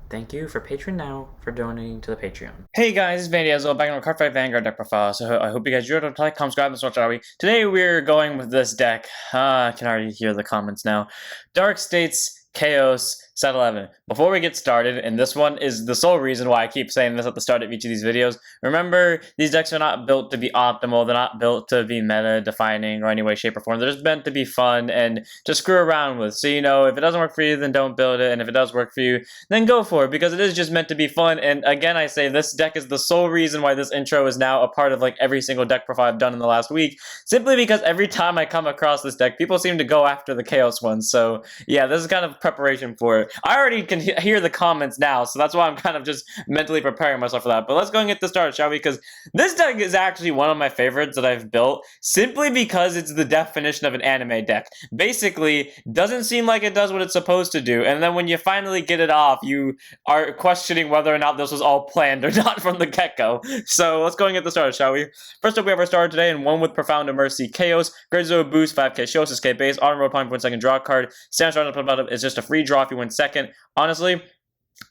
Thank you for Patreon now for donating to the Patreon. Hey guys, it's Vandy Ezreal back on Cardfight Vanguard deck profile. So I hope you guys enjoyed it. Like, comment, subscribe, and so shall we. Today we're going with this deck. I can already hear the comments now. Dark States, Kheios, Set 11. Before we get started, and this one is the sole reason why I keep saying this at the start of each of these videos, remember, these decks are not built to be optimal, they're not built to be meta-defining or any way, shape, or form. They're just meant to be fun and to screw around with. So, you know, if it doesn't work for you, then don't build it, and if it does work for you, then go for it, because it is just meant to be fun. And again, I say this deck is the sole reason why this intro is now a part of like every single deck profile I've done in the last week, simply because every time I come across this deck, people seem to go after the Kheios one. So yeah, this is kind of preparation for it. I already can hear the comments now, so that's why I'm kind of just mentally preparing myself for that. But let's go and get this started, shall we? Because this deck is actually one of my favorites that I've built, simply because it's the definition of an anime deck. Basically, doesn't seem like it does what it's supposed to do, and then when you finally get it off, you are questioning whether or not this was all planned or not from the get-go. So let's go and get this started, shall we? First up, we have our starter today, and one with Profound Mercy, Kheios, Great Zero Boost, 5k Shows, K base, Autumn Road Point, 1 second draw card, Standard Startup is just a free draw if you win second. Honestly,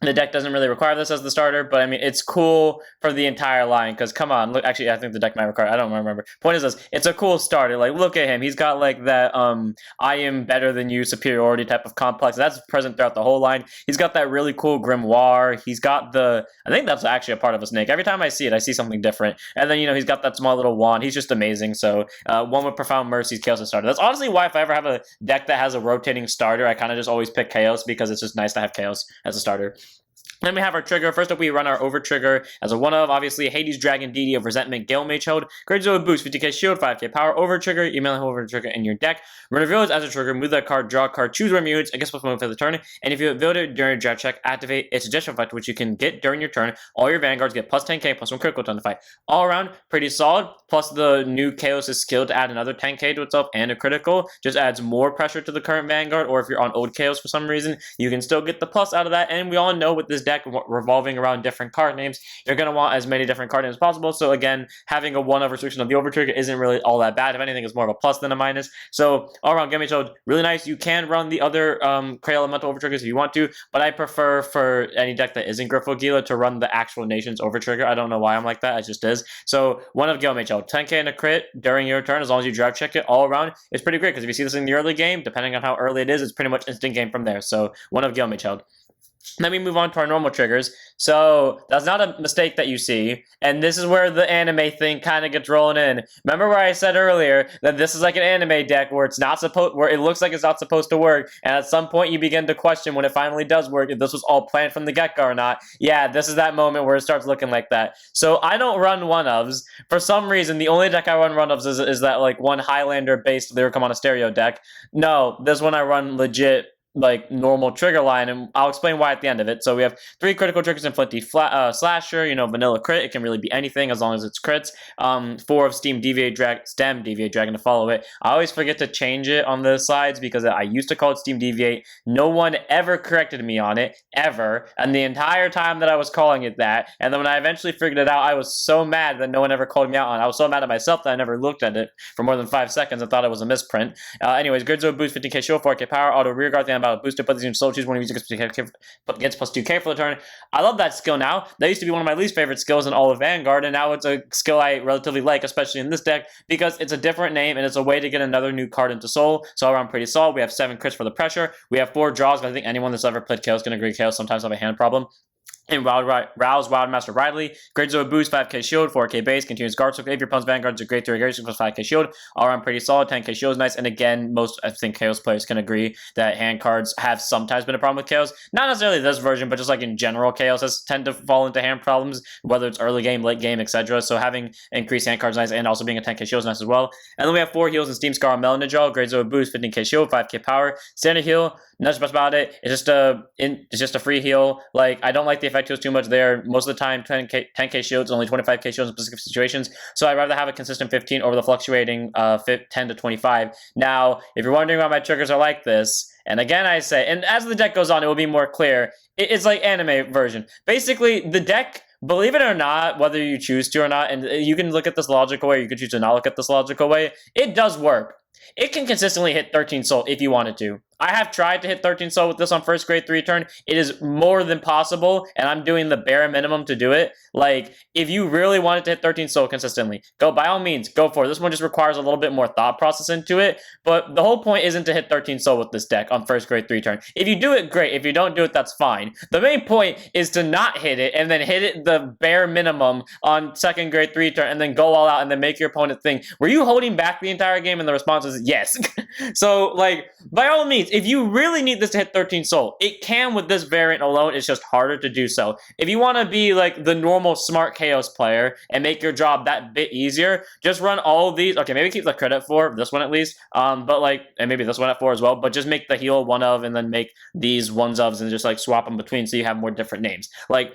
the deck doesn't really require this as the starter, but I mean, it's cool for the entire line, because come on, look, actually, I think the deck might require, I don't remember. Point is this, it's a cool starter. Like, look at him. He's got like that, I am better than you superiority type of complex. That's present throughout the whole line. He's got that really cool grimoire. He's got the, I think that's actually a part of a snake. Every time I see it, I see something different. And then, you know, he's got that small little wand. He's just amazing. So, one with Profound Mercy's Kheios starter. That's honestly why if I ever have a deck that has a rotating starter, I kind of just always pick Kheios, because it's just nice to have Kheios as a starter. Then we have our trigger. First up, we run our over trigger as a one of, obviously, Hades Dragon, Deity of Resentment, Gallmageheld, Great Zero Boost, 50k shield, 5k power, over trigger, email over trigger in your deck. Run reveals as a trigger, move that card, draw a card, choose where mutes, I guess what's move for the turn, and if you build it during a draft check, activate its suggestion effect, which you can get during your turn. All your vanguards get plus 10k, plus 1 critical to the fight. All around, pretty solid, plus the new Kheios' skill to add another 10k to itself and a critical, just adds more pressure to the current vanguard, or if you're on old Kheios for some reason, you can still get the plus out of that, and we all know with this deck revolving around different card names, you're going to want as many different card names as possible. So again, having a one of restriction of the over trigger isn't really all that bad. If anything, it's more of a plus than a minus. So all around, Gallmageheld, really nice. You can run the other Cray Elemental over triggers if you want to, but I prefer for any deck that isn't Gila to run the actual Nations over trigger. I don't know why I'm like that. It just is. So one of Gallmageheld, 10k and a crit during your turn, as long as you draft check it all around, it's pretty great, because if you see this in the early game, depending on how early it is, it's pretty much instant game from there. So one of Gallmageheld. Then we move on to our normal triggers. So that's not a mistake that you see, and this is where the anime thing kind of gets rolling in. Remember where I said earlier that this is like an anime deck where it's not supposed, where it looks like it's not supposed to work, and at some point you begin to question when it finally does work if this was all planned from the get-go or not. Yeah, this is that moment where it starts looking like that. So I don't run one-ofs. For some reason, the only deck I run one-ofs is that like one Highlander-based Lyrica Monasterio deck. No, this one I run legit like normal trigger line, and I'll explain why at the end of it. So we have 3 critical triggers in Flinty Slasher, you know, vanilla crit. It can really be anything as long as it's crits. 4 of Stem Deviate Dragon to follow it. I always forget to change it on the slides because I used to call it Steam Deviate. No one ever corrected me on it, ever, and the entire time that I was calling it that. And then when I eventually figured it out, I was so mad that no one ever called me out on it. I was so mad at myself that I never looked at it for more than 5 seconds and thought it was a misprint. Anyways, Grid Zero Boost, 15k shield, 4k power, auto rear guard, the booster, put these in soul, choose one of these gets plus 2k for the turn. I love that skill now. That used to be one of my least favorite skills in all of Vanguard, and now it's a skill I relatively like, especially in this deck, because it's a different name and it's a way to get another new card into soul. So all around pretty solid. We have 7 crits for the pressure. We have 4 draws, but I think anyone that's ever played Kheios is going to agree Kheios sometimes have a hand problem. And Rouse Wildmaster Riley, Great Zero Boost, 5k shield, 4k base, continuous guard. So if your opponent's vanguards are great 3 aggression plus 5k shield, all around pretty solid. 10k shield is nice. And again, most I think Kheios players can agree that hand cards have sometimes been a problem with Kheios. Not necessarily this version, but just like in general, Kheios has tend to fall into hand problems, whether it's early game, late game, etc. So having increased hand cards is nice, and also being a 10k shield is nice as well. And then we have 4 heals in Steam Scar Melanijal, Great Zero Boost, 15k shield, 5k power, standard heal. Nothing much about it. It's just a free heal. Like, I don't like the effect heals too much there. Most of the time, 10k shields, only 25k shields in specific situations. So I'd rather have a consistent 15 over the fluctuating 10 to 25. Now, if you're wondering why my triggers are like this, and again I say, and as the deck goes on, it will be more clear. It's like anime version. Basically, the deck, believe it or not, whether you choose to or not, and you can look at this logical way, you can choose to not look at this logical way, it does work. It can consistently hit 13 soul if you wanted to. I have tried to hit 13 soul with this on first grade 3 turn. It is more than possible, and I'm doing the bare minimum to do it. Like, if you really wanted to hit 13 soul consistently, by all means, go for it. This one just requires a little bit more thought process into it, but the whole point isn't to hit 13 soul with this deck on first grade 3 turn. If you do it, great. If you don't do it, that's fine. The main point is to not hit it, and then hit it the bare minimum on second grade 3 turn, and then go all out, and then make your opponent think, were you holding back the entire game? And the response is yes. So, like, by all means, if you really need this to hit 13 soul, it can with this variant alone. It's just harder to do so. If you want to be like the normal smart Kheios player and make your job that bit easier, just run all of these. Okay, maybe keep the credit for this one at least. But like, and maybe this one at 4 as well. But just make the heal one of, and then make these ones ofs, and just like swap them between so you have more different names. Like,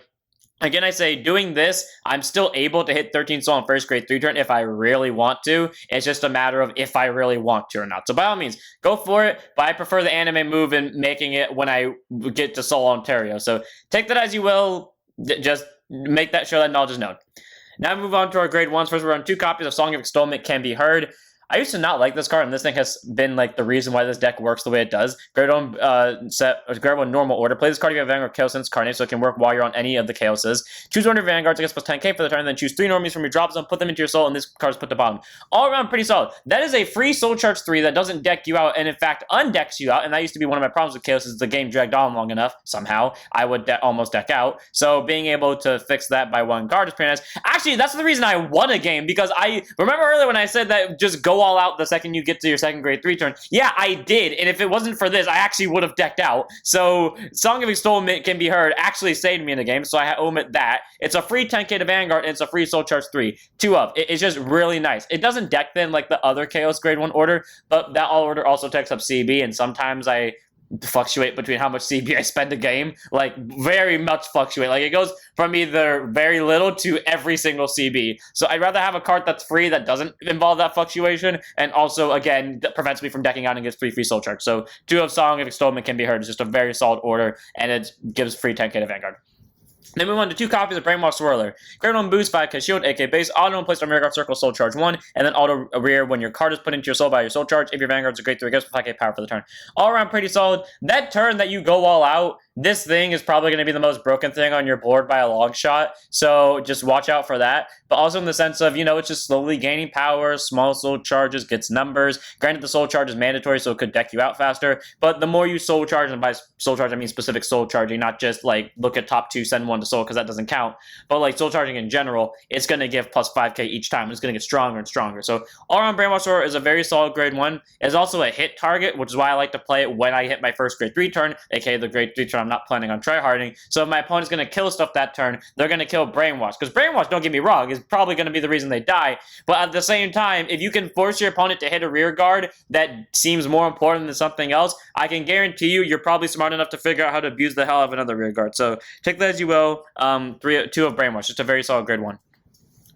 again, I say, doing this, I'm still able to hit 13 soul on first grade 3 turn if I really want to. It's just a matter of if I really want to or not. So by all means, go for it, but I prefer the anime move in making it when I get to Soul Ontario. So take that as you will, just make that sure that knowledge is known. Now move on to our grade 1s. First, we're on 2 copies of Song of Extolment Can Be Heard. I used to not like this card, and this thing has been like the reason why this deck works the way it does. Grade 1 grade 1 normal order. Play this card if you have Vanguard Kheios in its card name, so it can work while you're on any of the Kheioses. Choose one of your Vanguards against plus 10k for the turn, then choose 3 normies from your drop zone, put them into your soul, and this card is put to bottom. All around pretty solid. That is a free soul charge 3 that doesn't deck you out, and in fact undecks you out, and that used to be one of my problems with Kheios is the game dragged on long enough, somehow, I would almost deck out. So being able to fix that by 1 card is pretty nice. Actually, that's the reason I won a game, because I remember earlier when I said that just go all out the second you get to your second grade 3 turn. Yeah, I did, and if it wasn't for this, I actually would have decked out. So Song of Extolment Can Be Heard actually saved me in the game, so I omit that. It's a free 10k to Vanguard, and it's a free Soul Charge 3. 2 of. It's just really nice. It doesn't deck then like the other Kheios grade 1 order, but that all order also takes up CB, and sometimes I fluctuate between how much CB I spend a game, like very much fluctuate. Like it goes from either very little to every single CB. So I'd rather have a card that's free that doesn't involve that fluctuation, and also again that prevents me from decking out and gets free soul charge. So 2 of Song of Extolment Can Be Heard is just a very solid order, and it gives free 10k to Vanguard. Then move on to 2 copies of Brainwash Swirler. Grade 1 boost 5k shield, AK base, auto when placed on rearguard circle, soul charge 1, and then auto rear when your card is put into your soul by your soul charge. If your Vanguard's a grade 3, gets 5k power for the turn. All around pretty solid. That turn that you go all out, this thing is probably going to be the most broken thing on your board by a long shot, so just watch out for that. But also in the sense of, you know, it's just slowly gaining power, small soul charges, gets numbers. Granted, the soul charge is mandatory, so it could deck you out faster, but the more you soul charge, and by soul charge I mean specific soul charging, not just like look at top 2, send 1 to soul, because that doesn't count, but like soul charging in general, it's going to give plus 5k each time. It's going to get stronger and stronger. So all around Brainwash Swirler is a very solid grade 1. It's also a hit target, which is why I like to play it when I hit my first grade 3 turn, aka the grade 3 turn I'm not planning on tryharding. So if my opponent's going to kill stuff that turn, they're going to kill Brainwash. Because Brainwash, don't get me wrong, is probably going to be the reason they die. But at the same time, if you can force your opponent to hit a rear guard that seems more important than something else, I can guarantee you're probably smart enough to figure out how to abuse the hell out of another rear guard. So take that as you will. 2 of Brainwash, just a very solid grade 1.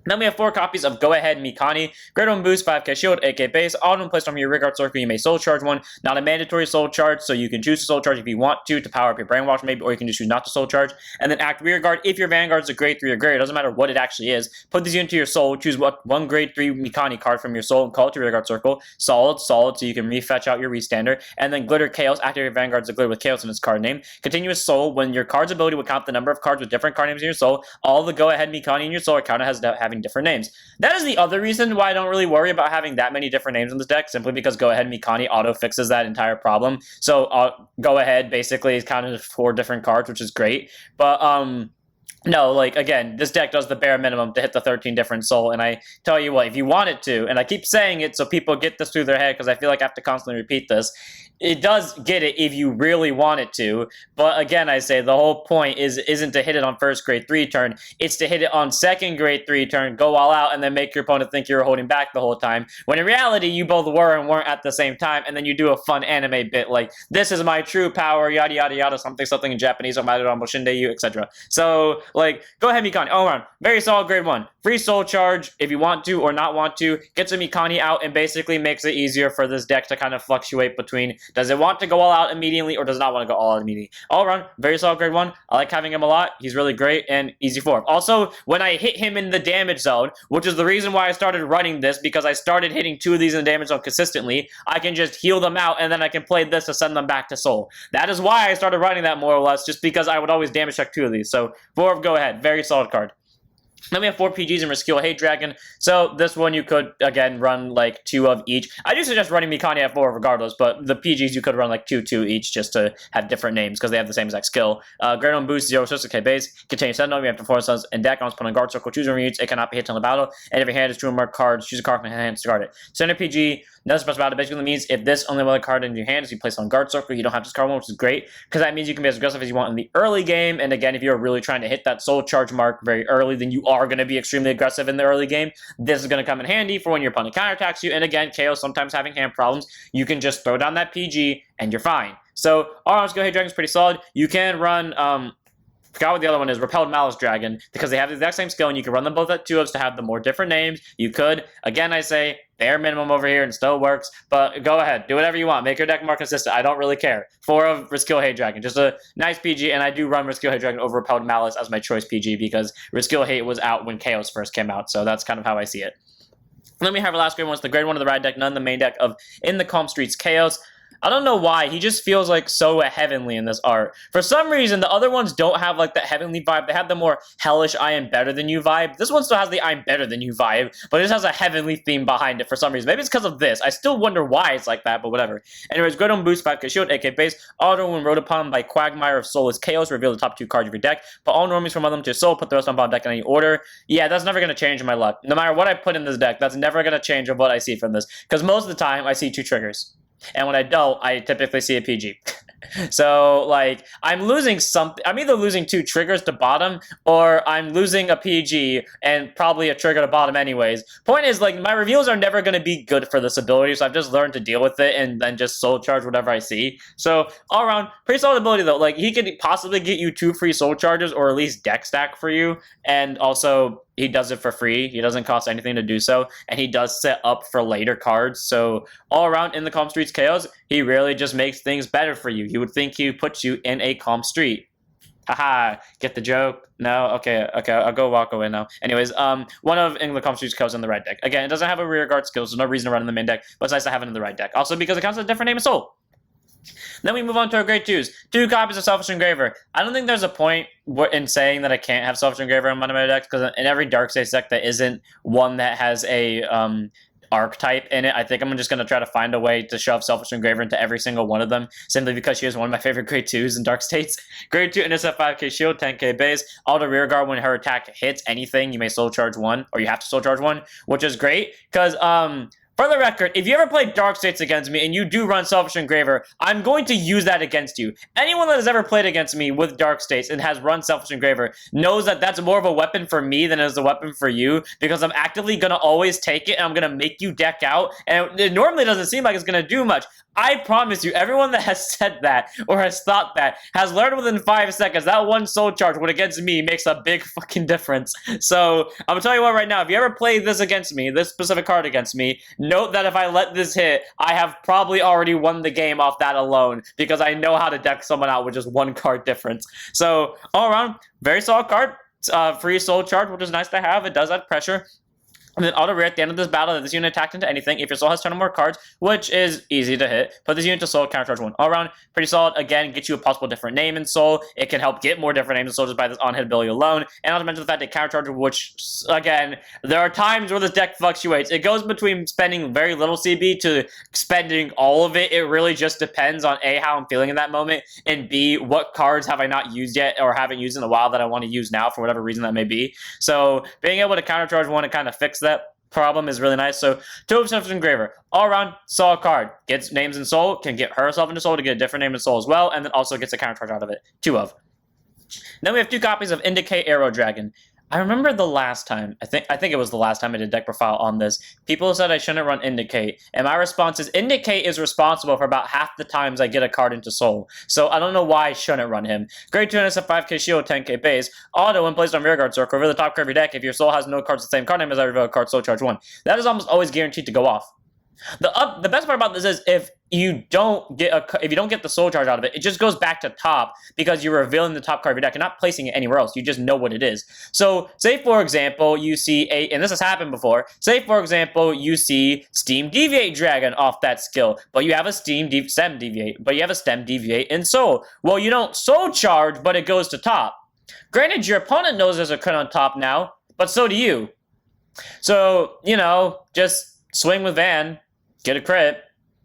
Then we have 4 copies of Go Ahead Mikani. Grade 1 boost, 5k shield, 8k base. Auto when placed on your rearguard circle, you may soul charge 1. Not a mandatory soul charge, so you can choose to soul charge if you want to power up your Brainwash maybe, or you can just choose not to soul charge. And then act rearguard if your Vanguard's a grade 3 or greater. It doesn't matter what it actually is. Put these into your soul, choose 1 grade 3 Mikani card from your soul and call it to your rearguard circle. Solid, so you can refetch out your restander. And then Glitter Kheios, activate your Vanguard's a glitter with Kheios in its card name. Continuous soul, when your card's ability would count the number of cards with different card names in your soul, all the Go Ahead Mikani in your soul are counted as having different names. That is the other reason why I don't really worry about having that many different names in this deck, simply because Go Ahead Mikani auto fixes that entire problem. So Go Ahead basically is counted as 4 different cards, which is great. But no, like, again, this deck does the bare minimum to hit the 13 different soul, and I tell you what, if you want it to, and I keep saying it so people get this through their head because I feel like I have to constantly repeat this, it does get it if you really want it to, but again, I say the whole point isn't to hit it on first grade 3 turn, it's to hit it on second grade 3 turn, go all out, and then make your opponent think you were holding back the whole time, when in reality, you both were and weren't at the same time, and then you do a fun anime bit like, this is my true power, yada yada yada, something something in Japanese, etc. So, Like, go ahead, Mikani. All around, very solid grade 1. Free soul charge if you want to or not want to. Gets a Mikani out and basically makes it easier for this deck to kind of fluctuate between does it want to go all out immediately or does not want to go all out immediately. All around, very solid grade 1. I like having him a lot. He's really great and easy for him. Also, when I hit him in the damage zone, which is the reason why I started running this, because I started hitting 2 of these in the damage zone consistently, I can just heal them out and then I can play this to send them back to soul. That is why I started running that more or less, just because I would always damage check 2 of these. So 4 of go ahead, very solid card. Then we have 4 PGs in Riskill Hate Dragon. So this one you could, again, run like 2 of each. I do suggest running Mikani at 4 regardless, but the PGs you could run like 2 each just to have different names because they have the same exact skill. Grade 1 boost, 0 K base, contain Sentinel, you have to force us and deck on put on guard circle, choose one units, it cannot be hit in the battle, and if your hand is true mark cards, choose a card from your hand to guard it. Center PG, nothing special about it, basically means if this only one card in your hand is you place on guard circle, you don't have to discard one, which is great, because that means you can be as aggressive as you want in the early game, and again, if you're really trying to hit that soul charge mark very early, then you are going to be extremely aggressive in the early game. This is going to come in handy for when your opponent counterattacks you, and again, Kheios sometimes having hand problems, you can just throw down that PG, and you're fine. So, Orange Go Hate Dragon is pretty solid. You can run, forgot what the other one is, Repelled Malice Dragon, because they have the exact same skill, and you can run them both at 2 ofs to have the more different names. You could, again, I say, bare minimum over here and still works, but go ahead, do whatever you want. Make your deck more consistent. I don't really care. 4 of Riskill Hate Dragon, just a nice PG, and I do run Riskill Hate Dragon over Repelled Malice as my choice PG because Riskill Hate was out when Kheios first came out, so that's kind of how I see it. And then we have our last grade 1, it's the grade 1 of the ride deck, none the main deck of In the Calm Streets Kheios. I don't know why, he just feels like so heavenly in this art. For some reason, the other ones don't have like that heavenly vibe. They have the more hellish I am better than you vibe. This one still has the I'm better than you vibe, but it just has a heavenly theme behind it for some reason. Maybe it's because of this. I still wonder why it's like that, but whatever. Anyways, Great on Boost, 5k Shield, 8k Base, Auto when wrote upon by Quagmire of Soulless Kheios, reveal the top 2 cards of your deck, put all normies from one of them to Soul, put the rest on bottom deck in any order. Yeah, that's never going to change in my luck. No matter what I put in this deck, that's never going to change of what I see from this, because most of the time, I see 2 triggers. And when I don't, I typically see a PG. So, like, I'm losing something. I'm either losing 2 triggers to bottom, or I'm losing a PG and probably a trigger to bottom anyways. Point is, like, my reveals are never going to be good for this ability, so I've just learned to deal with it and then just soul charge whatever I see. So, all around, pretty solid ability, though. Like, he could possibly get you 2 free soul charges, or at least deck stack for you, and also he does it for free. He doesn't cost anything to do so, and he does set up for later cards. So all around in the Calm Streets Kheios, he really just makes things better for you. You would think he puts you in a calm street. Haha, get the joke? No? Okay, I'll go walk away now. Anyways, one of England Calm Streets Kheios in the red deck. Again, it doesn't have a rear guard skill, so there's no reason to run in the main deck, but it's nice to have it in the red deck. Also because it counts as a different name of soul. Then we move on to our grade 2s. 2 copies of Selfish Engraver. I don't think there's a point in saying that I can't have Selfish Engraver in one of my decks, because in every Dark States deck that isn't one that has a archetype in it, I think I'm just going to try to find a way to shove Selfish Engraver into every single one of them, simply because she is one of my favorite grade 2s in Dark States. Grade 2 Intercept 5k Shield, 10k Base. Auto Rear Guard when her attack hits anything, you may soul charge 1, or you have to soul charge 1, which is great, because for the record, if you ever play Dark States against me and you do run Selfish Engraver, I'm going to use that against you. Anyone that has ever played against me with Dark States and has run Selfish Engraver knows that that's more of a weapon for me than it is a weapon for you, because I'm actively going to always take it and I'm going to make you deck out, and it normally doesn't seem like it's going to do much. I promise you, everyone that has said that or has thought that has learned within 5 seconds that one soul charge when against me makes a big fucking difference. So, I'm going to tell you what right now, if you ever play this against me, this specific card against me, note that if I let this hit, I have probably already won the game off that alone, because I know how to deck someone out with just 1 card difference. So, all around, very solid card. Free soul charge, which is nice to have. It does add pressure. And then auto rear at the end of this battle that this unit attacked into anything. If your soul has 10 or more cards, which is easy to hit, put this unit to soul, counter charge 1. All around, pretty solid. Again, get you a possible different name in soul. It can help get more different names in soul just by this on-hit ability alone. And not to mention the fact that counter charge, which, again, there are times where this deck fluctuates. It goes between spending very little CB to spending all of it. It really just depends on A, how I'm feeling in that moment, and B, what cards have I not used yet or haven't used in a while that I want to use now for whatever reason that may be. So being able to counter charge 1 and kind of fix that problem is really nice. So 2 of Selfish Engraver, all around solid card. Gets names in soul, can get herself into soul to get a different name in soul as well, and then also gets a counter charge out of it. 2 of. Then we have 2 copies of Indicate Arrow Dragon. I remember the last time, I think it was the last time I did deck profile on this, people said I shouldn't run Indicate, and my response is Indicate is responsible for about half the times I get a card into Soul, so I don't know why I shouldn't run him. Grade 2 NSF 5k shield, 10k base, auto when placed on rearguard circle, reveal the top card of your deck. If your Soul has no cards the same card name as I reveal a card, Soul charge 1. That is almost always guaranteed to go off. The best part about this is if you don't get the soul charge out of it, it just goes back to top because you're revealing the top card of your deck and not placing it anywhere else. You just know what it is. So say for example you see and this has happened before. Say for example you see Steam Deviate Dragon off that skill, but you have a Stem Deviate, but you have a Stem Deviate in Soul. Well, you don't soul charge, but it goes to top. Granted, your opponent knows there's a crit on top now, but so do you. So just swing with Van. Get a crit.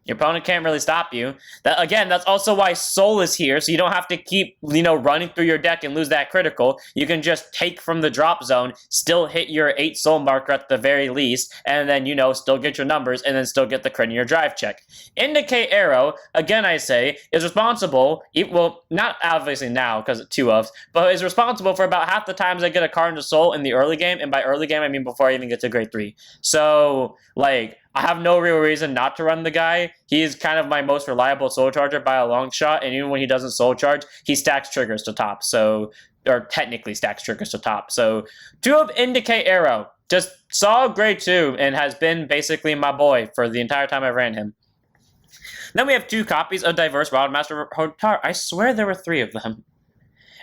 Your opponent can't really stop you. That's also why Soul is here, so you don't have to keep, running through your deck and lose that critical. You can just take from the drop zone, still hit your 8 Soul marker at the very least, and then, still get your numbers, and then still get the crit in your drive check. Indicate Arrow, again I say, is responsible, well, not obviously now, because 2 ofs, but is responsible for about half the times I get a card into Soul in the early game, and by early game I mean before I even get to grade 3. So, I have no real reason not to run the guy. He's kind of my most reliable soul charger by a long shot, and even when he doesn't soul charge, he stacks triggers to top, or technically stacks triggers to top. So 2 of Indicate Arrow, just solid grade 2, and has been basically my boy for the entire time I ran him. Then we have 2 copies of Diverse Wildmaster Hotar. I swear there were 3 of them.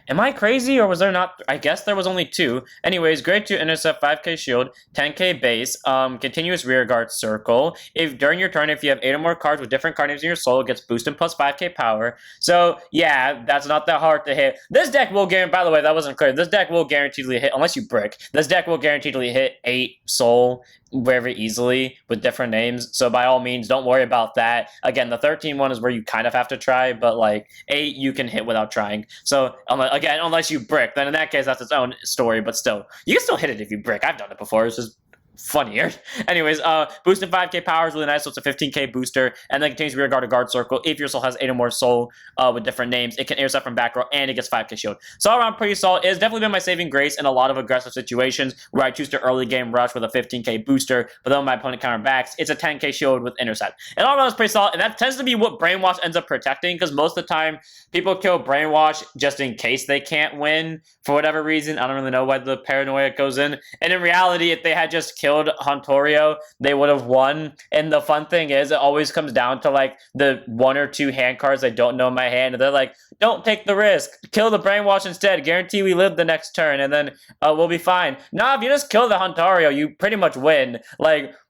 Am I crazy, or was there not? I guess there was only 2. Anyways, grade 2 intercept, 5k shield, 10k base, continuous rearguard circle. If during your turn, if you have 8 or more cards with different card names in your soul, it gets boosted plus 5k power. So yeah, that's not that hard to hit. This deck will guarantee. By the way, that wasn't clear. This deck will guaranteedly hit, unless you brick. This deck will guaranteedly hit 8 soul very easily with different names. So by all means, don't worry about that. Again, the 13 one is where you kind of have to try, but 8 you can hit without trying. So again, unless you brick, then in that case that's its own story. But still, you can still hit it if you brick. I've done it before. It's just funnier. Anyways, boosted 5k power is really nice, so it's a 15k booster, and then continues rear guard to guard circle. If your soul has 8 or more soul with different names, it can intercept from back row, and it gets 5k shield. So all around pretty solid. It's definitely been my saving grace in a lot of aggressive situations where I choose to early game rush with a 15k booster, but then when my opponent counterbacks, it's a 10k shield with intercept. And all around is pretty solid, and that tends to be what Brainwash ends up protecting, because most of the time, people kill Brainwash just in case they can't win for whatever reason. I don't really know why the paranoia goes in. And in reality, if they had just killed Hontorio, they would have won. And the fun thing is, it always comes down to the 1 or 2 hand cards I don't know in my hand, and they're like, don't take the risk, kill the Brainwash instead, guarantee we live the next turn, and then we'll be fine. Nah, if you just kill the Hontorio, you pretty much win.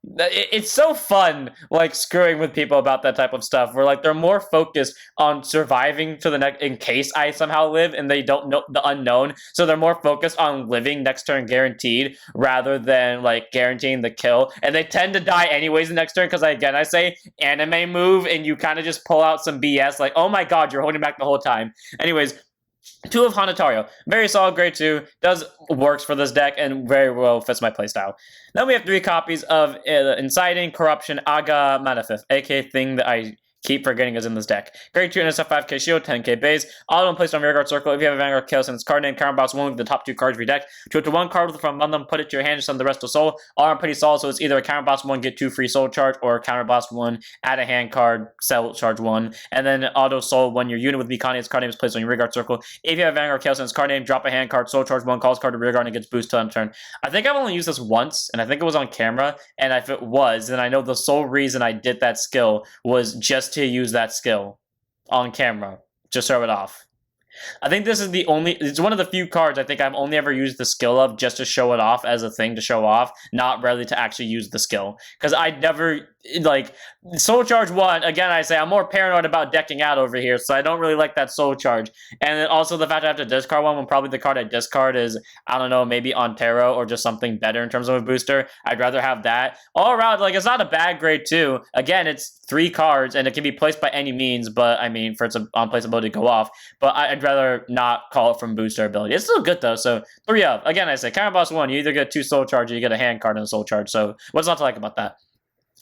It's so fun screwing with people about that type of stuff, where they're more focused on surviving to the next in case I somehow live, and they don't know the unknown, so they're more focused on living next turn guaranteed rather than guaranteeing the kill. And they tend to die anyways the next turn, because I say anime move, and you kind of just pull out some BS oh my god, you're holding back the whole time. Anyways, 2 of Hanatario. Very solid grade 2. Works for this deck and very well fits my playstyle. Then we have 3 copies of Inciting Corruption Aga Manifest, aka thing that I keep forgetting is in this deck. Grade 2 NSF 5k shield, 10k base. Auto when placed on rearguard circle. If you have a Vanguard Kheios and its card name, counterbox 1 with the top 2 cards of your deck. Choose to 1 card from among them, put it to your hand, and send the rest to soul. All are pretty solid, so it's either a counterbox 1, get 2 free soul charge, or a counterbox 1, add a hand card, sell charge 1. And then auto soul when your unit with Mikani, its card name is placed on your rearguard circle. If you have Vanguard Kheios and its card name, drop a hand card, soul charge 1, calls card to rearguard, and it gets boosted on turn. I think I've only used this once, and I think it was on camera, and if it was, then I know the sole reason I did that skill was just to use that skill on camera to show it off. I think this is it's one of the few cards I think I've only ever used the skill of just to show it off as a thing to show off, not really to actually use the skill. Because I never, Soul Charge 1, again I say, I'm more paranoid about decking out over here, so I don't really like that Soul Charge. And then also the fact I have to discard one when probably the card I discard is, I don't know, maybe Ontero or just something better in terms of a booster. I'd rather have that. All around, it's not a bad grade 2. Again, it's 3 cards, and it can be placed by any means, but I mean, for its on-place ability to go off. But I'd rather not call it from booster ability. It's still good though, so 3 of. Again, I say, counter boss 1, you either get 2 soul charge or you get a hand card and a soul charge, so what's not to like about that?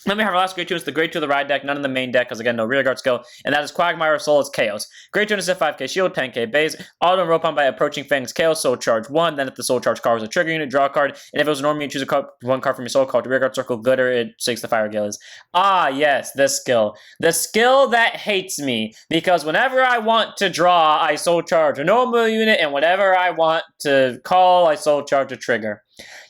Then we have our last grade 2, it's the grade 2 of the ride deck, none in the main deck, because again, no rearguard skill, and that is Quagmire, Soul, it's Kheios. Grade 2 is 5k shield, 10k base, auto and rope on by approaching Fang's Kheios, soul charge 1, then if the soul charge card was a trigger unit, draw a card, and if it was a normal unit, choose one card from your soul card to rearguard circle, glitter, it shakes the fire gills. Ah, yes, this skill. The skill that hates me, because whenever I want to draw, I soul charge a normal unit, and whenever I want to call, I soul charge a trigger.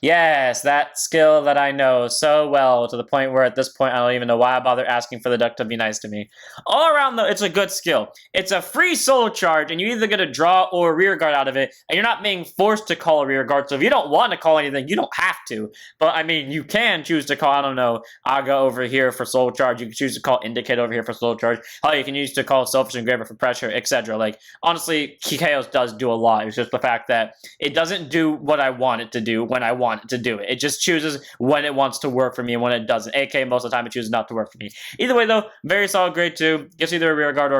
Yes, that skill that I know so well, to the point where at this point I don't even know why I bother asking for the deck to be nice to me. All around though, it's a good skill. It's a free soul charge, and you either get a draw or a rear guard out of it, and you're not being forced to call a rear guard, so if you don't want to call anything, you don't have to. But I mean, you can choose to call, I don't know, Aga over here for soul charge, you can choose to call Indicate over here for soul charge, oh, you can use to call Selfish Engraver for pressure, etc. Like, honestly, Kheios does do a lot. It's just the fact that it doesn't do what I want it to do when I want it to do it. It just chooses when it wants to work for me and when it doesn't. AK, most of the time, it chooses not to work for me. Either way, though, very solid grade 2. Gets either a rear guard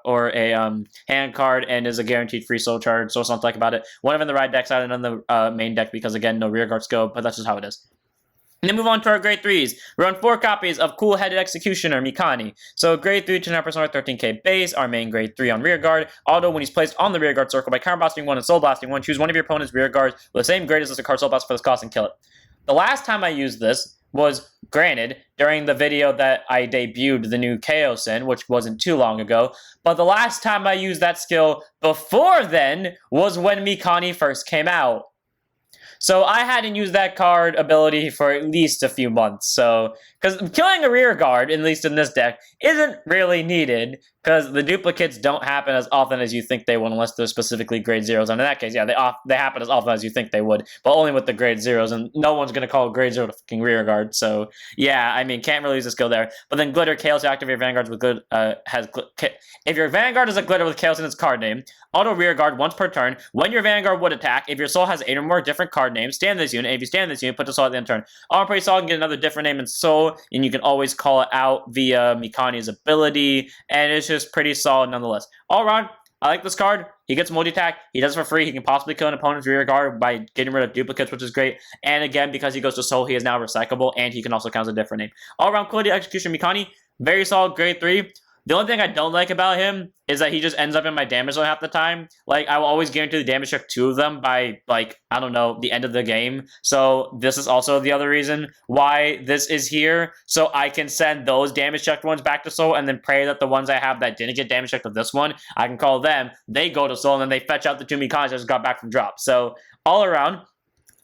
or a hand card and is a guaranteed free soul charge, so it's not like about it. One of in the ride deck side and on the main deck because, again, no rear guard skill, but that's just how it is. And then move on to our grade 3s. We run 4 copies of Cool Headed Executioner Mikani. So grade 3 to 9% 13k base, our main grade 3 on rear guard. Auto when he's placed on the rear guard circle by counter blasting 1 and soul blasting 1, choose one of your opponent's rear guards with the same grade as the card soul blast for this cost and kill it. The last time I used this was, granted, during the video that I debuted the new Kheios in, which wasn't too long ago, but the last time I used that skill before then was when Mikani first came out. So I hadn't used that card ability for at least a few months, so, because killing a rear guard, at least in this deck, isn't really needed, because the duplicates don't happen as often as you think they would, unless they're specifically grade 0s, and in that case, yeah, they happen as often as you think they would, but only with the grade 0s, and no one's going to call grade 0 to fucking rear guard, so, yeah, I mean, can't really use a skill there, but then Glitter, Kheios, activate your Vanguards with good, if your Vanguard is a Glitter with Kheios in its card name, auto rear guard once per turn, when your Vanguard would attack, if your soul has 8 or more different card names, stand this unit, and if you stand this unit, put the soul at the end of turn. All pretty solid, get another different name in soul, and you can always call it out via Mikani's ability, and it's just pretty solid nonetheless. All around, I like this card. He gets multi-attack, he does it for free, he can possibly kill an opponent's rear guard by getting rid of duplicates, which is great, and again, because he goes to soul, he is now recyclable, and he can also count as a different name. All around quality execution Mikani, very solid grade 3. The only thing I don't like about him is that he just ends up in my damage zone half the time. Like, I will always guarantee the damage check 2 of them by, like, I don't know, the end of the game. So this is also the other reason why this is here. So I can send those damage checked ones back to soul and then pray that the ones I have that didn't get damage checked with this one, I can call them, they go to soul, and then they fetch out the 2 Mikanis I just got back from drop. So all around,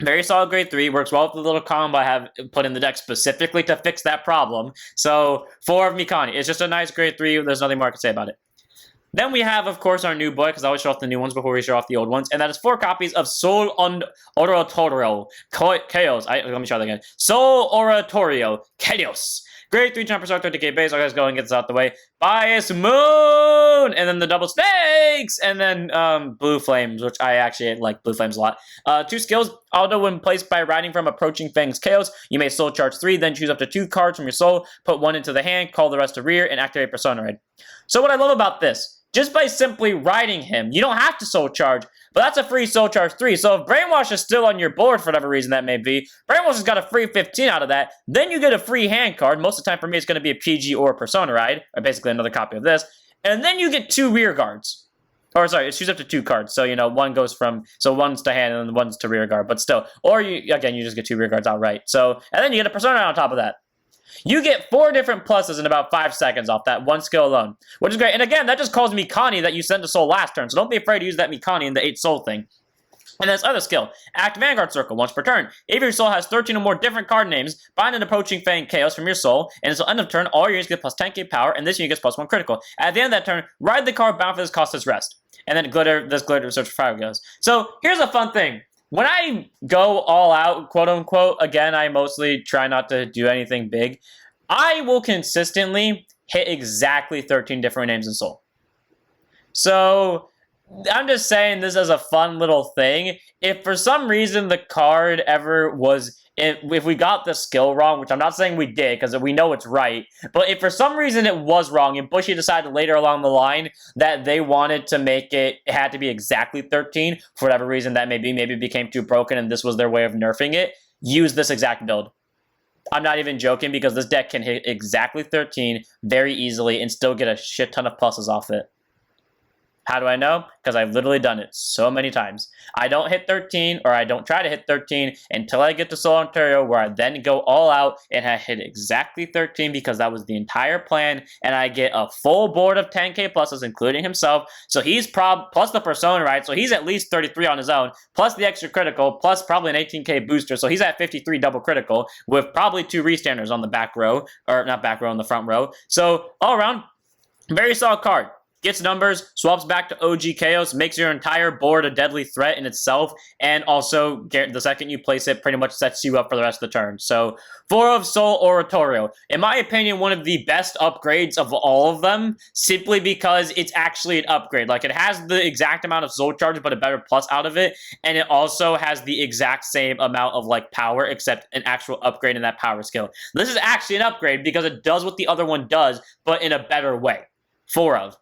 very solid grade 3, works well with the little combo I have put in the deck specifically to fix that problem. So 4 of Mikani. It's just a nice grade 3. There's nothing more I can say about it. Then we have, of course, our new boy, because I always show off the new ones before we show off the old ones, and that is 4 copies of Soul Oratorio Kheios. Let me try that again. Soul Oratorio Kheios. Grade 3, 10% 30k base. I'll just go and get this out the way. Bias Moon! And then the double snakes! And then Blue Flames, which I actually like Blue Flames a lot. 2 skills. Auto when placed by riding from approaching Fang's Kheios. You may soul charge 3, then choose up to 2 cards from your soul, put 1 into the hand, call the rest to rear, and activate Persona Ride. So what I love about this, just by simply riding him, you don't have to soul charge, but that's a free soul charge 3. So if Brainwash is still on your board for whatever reason that may be, Brainwash has got a free 15 out of that, then you get a free hand card. Most of the time for me it's going to be a PG or a Persona Ride, or basically another copy of this, and then you get 2 rear guards. Or sorry, it's choose up to 2 cards, so you know, one goes from, so one's to hand and then one's to rear guard, but still, or you, again, you just get 2 rear guards outright. So, and then you get a Persona Ride on top of that. You get 4 different pluses in about 5 seconds off that one skill alone, which is great. And again, that just calls Mikani that you sent to soul last turn, so don't be afraid to use that Mikani in the 8 soul thing. And this other skill, act Vanguard Circle once per turn. If your soul has 13 or more different card names, bind an approaching Fang Kheios from your soul, and until end of turn, all your units get plus 10k power, and this unit gets plus 1 critical. At the end of that turn, ride the card bound for this cost as rest. And then glitter, this glitter search for fire goes. So here's a fun thing. When I go all out, quote unquote, again, I mostly try not to do anything big. I will consistently hit exactly 13 different names in soul. So I'm just saying this as a fun little thing. If for some reason the card ever was, if we got the skill wrong, which I'm not saying we did because we know it's right, but if for some reason it was wrong and Bushy decided later along the line that they wanted to make it had to be exactly 13, for whatever reason that may be, maybe it became too broken and this was their way of nerfing it, use this exact build. I'm not even joking, because this deck can hit exactly 13 very easily and still get a shit ton of pluses off it. How do I know? Because I've literally done it so many times. I don't hit 13, or I don't try to hit 13 until I get to Soul Ontario, where I then go all out and I hit exactly 13, because that was the entire plan, and I get a full board of 10k pluses, including himself. So he's plus the Persona, right? So he's at least 33 on his own, plus the extra critical, plus probably an 18k booster. So he's at 53 double critical, with probably 2 restanders on the back row, or not back row, on the front row. So all around, very solid card. Gets numbers, swaps back to OG Kheios, makes your entire board a deadly threat in itself, and also the second you place it, pretty much sets you up for the rest of the turn. So 4 of Soul Oratorio. In my opinion, one of the best upgrades of all of them, simply because it's actually an upgrade. Like, it has the exact amount of soul charge, but a better plus out of it, and it also has the exact same amount of, like, power, except an actual upgrade in that power skill. This is actually an upgrade because it does what the other one does, but in a better way. 4 of.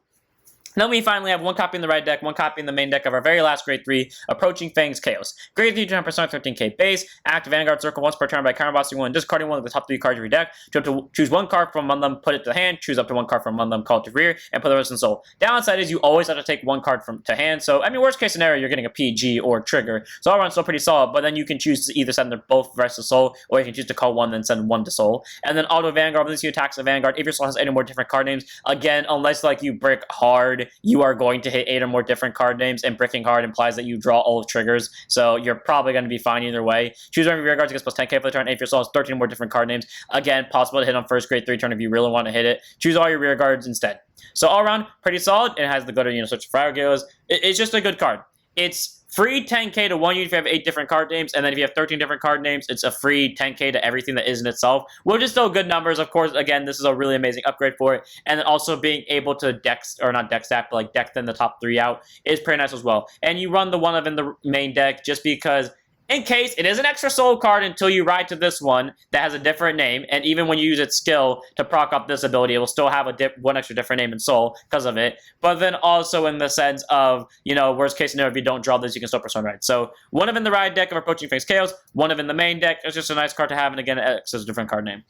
Then we finally have 1 copy in the right deck, 1 copy in the main deck of our very last Grade 3, Approaching Fang's Kheios. Grade 3, 200%, 13k base. Active Vanguard Circle once per turn by counterbossing 1 and discarding 1 of the top 3 cards of your deck. You have to choose 1 card from among them, put it to the hand, choose up to 1 card from among them, call it to rear, and put the rest in soul. Downside is you always have to take 1 card to hand, so, I mean, worst case scenario, you're getting a PG or trigger. So all around still pretty solid, but then you can choose to either send them both rest to soul, or you can choose to call 1 then send 1 to soul. And then Auto Vanguard, when you attacks the Vanguard, if your soul has any more different card names, again, unless, like, you brick hard, you are going to hit 8 or more different card names, and bricking hard implies that you draw all of triggers, so you're probably going to be fine either way. Choose one of your rear guards, gets plus 10k for the turn. If your soul has 13 more different card names, again, possible to hit on first Grade 3 turn if you really want to hit it. Choose all your rear guards instead. So all around, pretty solid. It has the go to, switch to Fire Gills. It's just a good card. It's free 10k to 1 unit if you have 8 different card names, and then if you have 13 different card names, it's a free 10k to everything that isn't itself, which is still good numbers. Of course, again, this is a really amazing upgrade for it, and then also being able to deck stack, but like deck then the top 3 out is pretty nice as well. And you run the one of in the main deck just because, in case it is an extra soul card until you ride to this one that has a different name, and even when you use its skill to proc up this ability, it will still have one extra different name in soul because of it. But then also in the sense of, worst case scenario, if you don't draw this, you can still Persona Ride. So one of in the ride deck of Approaching Fang's Kheios, one of in the main deck. It's just a nice card to have, and again, it has a different card name.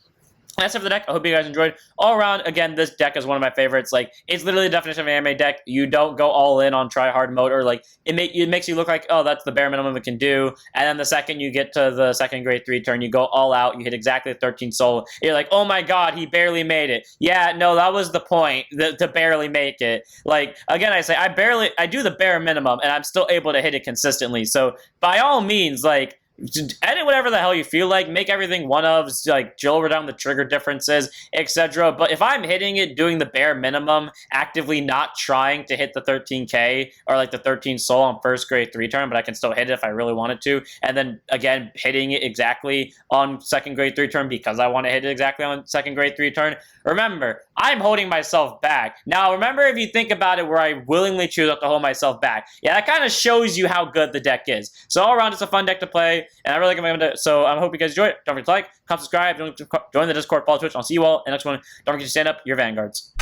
That's it for the deck. I hope you guys enjoyed. All around, again, this deck is one of my favorites. Like, it's literally the definition of an anime deck. You don't go all in on try hard mode, or like it makes you look like, oh, that's the bare minimum it can do. And then the second you get to the second Grade 3 turn, you go all out. You hit exactly 13 soul. You're like, oh my god, he barely made it. Yeah, no, that was the point, to barely make it. Like, again, I say I do the bare minimum, and I'm still able to hit it consistently. So by all means, like, edit whatever the hell you feel like, make everything one ofs, like drill down the trigger differences, etc. But if I'm hitting it doing the bare minimum, actively not trying to hit the 13k or like the 13 soul on first Grade 3 turn, but I can still hit it if I really wanted to, and then again hitting it exactly on second Grade 3 turn because I want to hit it exactly on second Grade 3 turn, remember, I'm holding myself back. Now remember, if you think about it, where I willingly choose not to hold myself back, yeah, that kind of shows you how good the deck is. So all around, it's a fun deck to play, and I really recommend it. So I hope you guys enjoy it. Don't forget to like, comment, subscribe, join the Discord, follow Twitch. I'll see you all in the next one. Don't forget to stand up your Vanguards.